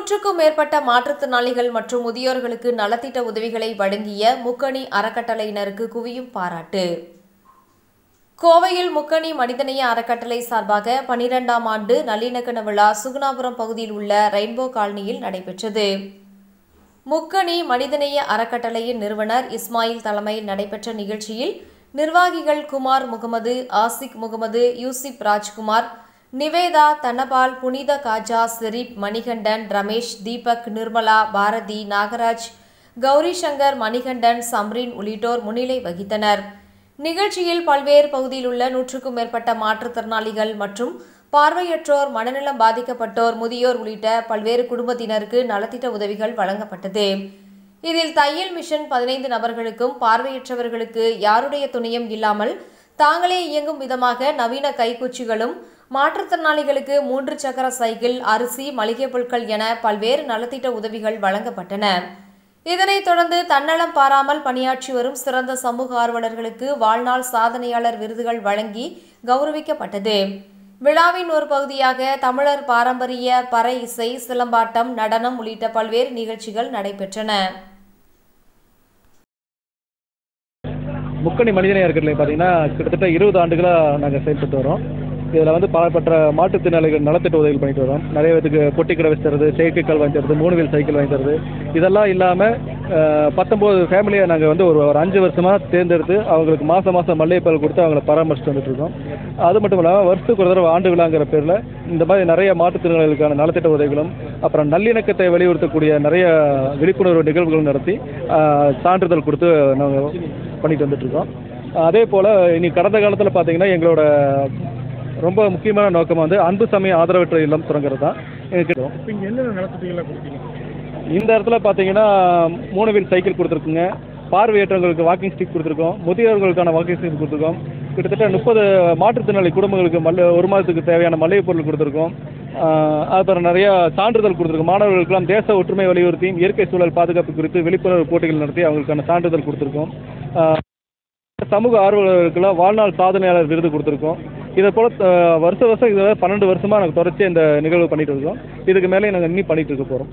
100க்கும் மேற்பட்ட மாற்றுத்திறனாளிகள் மற்றும் முதியோர்களுக்கு நலத்திட்ட உதவிகளை வழங்கிய முக்கணி அறக்கட்டளையினருக்கு குவியும் பாராட்டு. கோவையில் முக்கணி மனிதநேய அறக்கட்டளை சார்பாக 12ஆம் ஆண்டு நல்லிணக்க விழா சுகுணாபுரம் பகுதியில் உள்ள ரெயின்போ காலனியில் நடைபெற்றது. முக்கணி மனிதநேய அறக்கட்டளையின் நிறுவனர் இஸ்மாயில் தலைமையில் நடைபெற்ற நிகழ்ச்சியில் நிர்வாகிகள் குமார் முகமது, ஆசிக் முகமது, யூசிப் ராஜ்குமார், நிவேதா, தனபால், புனித காஜா, செரீப், மணிகண்டன், ரமேஷ், தீபக், நிர்மலா, பாரதி, நாகராஜ், கௌரி சங்கர், மணிகண்டன், சம்ரீன் உள்ளிட்டோர் முன்னிலை வகித்தனர். நிகழ்ச்சியில் பல்வேறு பகுதியில் உள்ள 100க்கும் மேற்பட்ட மாற்றுத்திறனாளிகள் மற்றும் பார்வையற்றோர், மனநலம் பாதிக்கப்பட்டோர், முதியோர் உள்ளிட்ட பல்வேறு குடும்பத்தினருக்கு நலத்திட்ட உதவிகள் வழங்கப்பட்டது. இதில் தையல் மிஷன் 15 நபர்களுக்கும், பார்வையற்றவர்களுக்கு யாருடைய துணையும் இல்லாமல் தாங்களே இயங்கும் விதமாக நவீன கைக்குச்சிகளும், மாற்றுத்திறனாளிகளுக்கு 3 சக்கர சைக்கிள், அரிசி, மளிகை பொருட்கள் என பல்வேறு நலத்திட்ட உதவிகள் வழங்கப்பட்டன. இதனைத் தொடர்ந்து தன்னலம் பாராமல் பணியாற்றி வரும் சிறந்த சமூக ஆர்வலர்களுக்கு வாழ்நாள் சாதனையாளர் விருதுகள் வழங்கி கௌரவிக்கப்பட்டது. விழாவின் ஒரு பகுதியாக தமிழர் பாரம்பரிய பறை இசை, சிலம்பாட்டம், நடனம் உள்ளிட்ட பல்வேறு நிகழ்ச்சிகள் நடைபெற்றன. முக்கணி மனிதநேய அறக்கட்டளை பார்த்தீங்கன்னா கிட்டத்தட்ட 20 ஆண்டுகளாக நாங்கள் செயல்பட்டு வரோம். இதில் பலப்பட்ட மாற்றுத்திறனாளிகள் நலத்திட்ட உதவிகள் பண்ணிட்டு வரோம். நிறைய பேருக்கு பொட்டி கடை வச்சு தருது, செயற்கைக்கால் வாங்கி தருது, 3 வீல் சைக்கிள் வாங்கி தருது. இதெல்லாம் இல்லாமல் 19 ஃபேமிலியை நாங்கள் ஒரு 5 வருஷமாக தேர்ந்தெடுத்து அவங்களுக்கு மாதம் மல்லிகை பால் கொடுத்து அவங்கள பராமரிச்சுட்டு வந்துட்டு இருக்கோம். அது மட்டும் இல்லாமல் வருஷத்துக்கு ஒரு தடவை ஆண்டு விழாங்கிற பேரில் இந்த மாதிரி நிறைய மாற்றுத்திறனாளிகளுக்கான நலத்திட்ட உதவிகளும், அப்புறம் நல்லிணக்கத்தை வலியுறுத்தக்கூடிய நிறைய விழிப்புணர்வு நிகழ்வுகளும் நடத்தி சான்றிதழ் கொடுத்து நாங்கள் பண்ணிட்டு வந்துட்டுருக்கோம். அதே போல் இனி கடந்த காலத்தில் பார்த்தீங்கன்னா எங்களோட ரொம்ப முக்கியமான நோக்கம் அன்பு சமய ஆதரவற்ற இல்லம் தொடங்குறது தான். இந்த இடத்துல பார்த்தீங்கன்னா 3 வீல் சைக்கிள் கொடுத்துருக்குங்க, பார்வையற்றவங்களுக்கு வாக்கிங் ஸ்டிக் கொடுத்துருக்கோம், முதியோர்களுக்கான வாக்கிங் ஸ்டிக் கொடுத்துருக்கோம். கிட்டத்தட்ட 30 மாற்றுத்திறனாளி குடும்பங்களுக்கு 1 மாதத்துக்கு தேவையான மளிகை பொருள் கொடுத்துருக்கோம். அப்புறம் நிறைய சான்றிதழ் கொடுத்துருக்கோம். மாணவர்களுக்கெல்லாம் தேச ஒற்றுமை வலியுறுத்தி இயற்கை சூழல் பாதுகாப்பு குறித்து விழிப்புணர்வு போட்டிகள் நடத்தி அவங்களுக்கான சான்றிதழ் கொடுத்துருக்கோம். சமூக ஆர்வலர்களுக்கெல்லாம் வாழ்நாள் சாதனையாளர் விருது கொடுத்துருக்கோம். இதை போல் வருஷம் இதில் 12 வருஷமாக நாங்கள் தொடர்ச்சி இந்த நிகழ்வு பண்ணிகிட்டு இருக்கோம். இதுக்கு மேலே நாங்கள் இன்னும் பண்ணிகிட்டு இருக்க போகிறோம்.